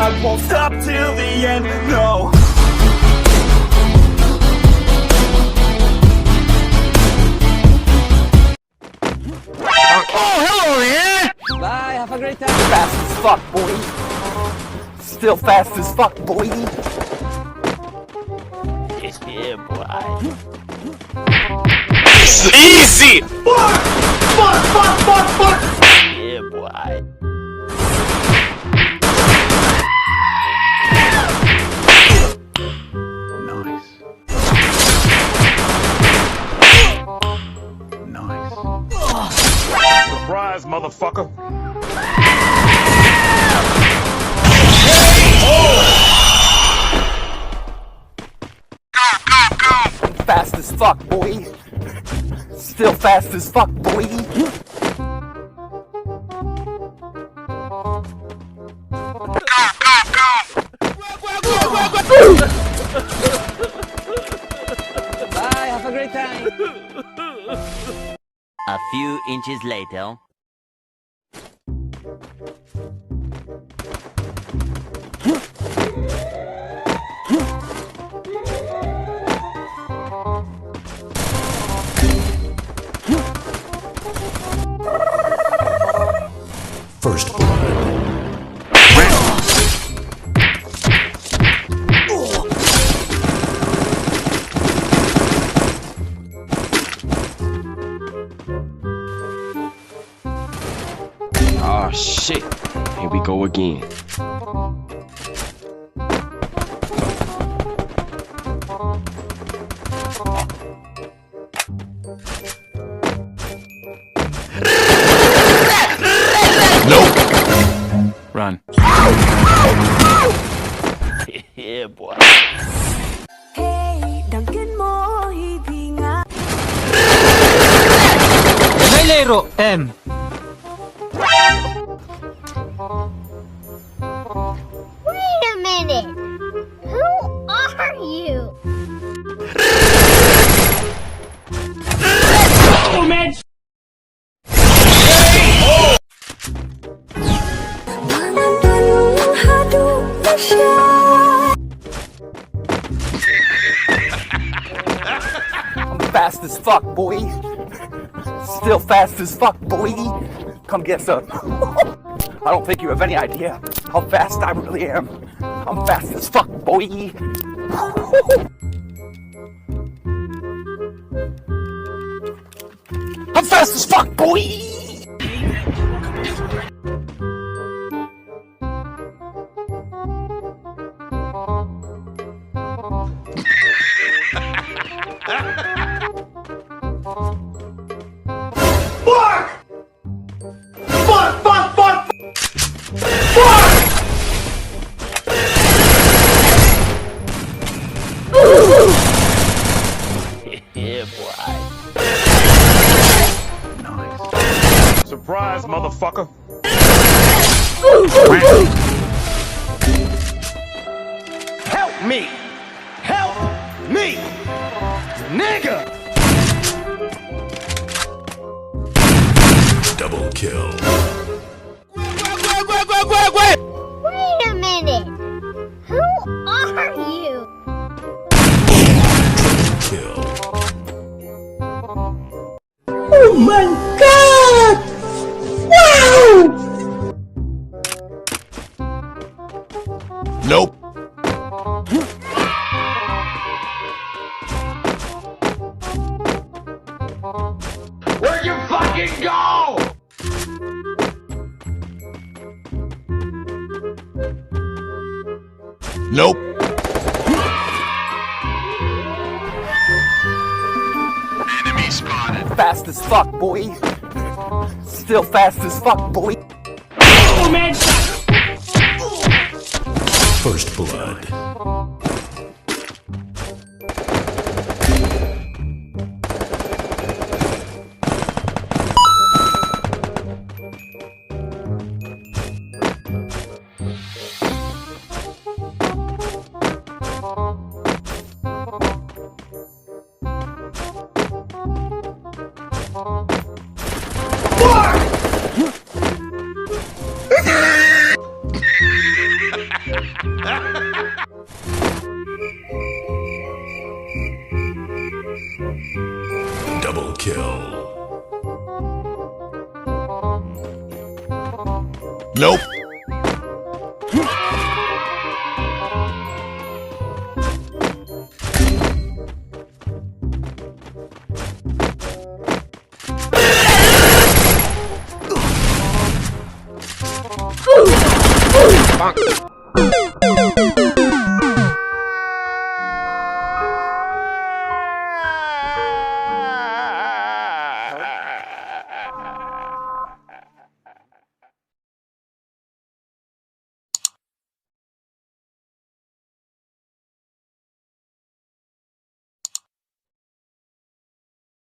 I won't stop till the end, no. Oh, hello there! Bye, have a great time. Fast as fuck, boy. Still fast as fuck, boy. Yeah, boy. Easy! Fuck! Yeah, boy. Surprise, motherfucker! Fast as fuck, boy. Still fast as fuck, boy. Bye, have a great time. A few inches later. First blood. Oh shit, here we go again. Nope! Run. Yeah, boy. Hey, Duncan mo, hindi nga. May laro, M. Wait a minute! Who are you? I'm fast as fuck, boy. Still fast as fuck, boy. Come get some. I don't think you have any idea how fast I really am. I'm fast as fuck, boy. I'm fast as fuck, boy. Yeah, boy. Surprise, motherfucker! Help me! Help me! Nigga! Double kill. Wait a minute! Who are you? Kill. Oh my god! Wow! Nope! Where'd you fucking go? Nope! Enemy spotted! Fast as fuck, boy. Still fast as fuck, boy. First blood. Double kill. Nope. Bonk.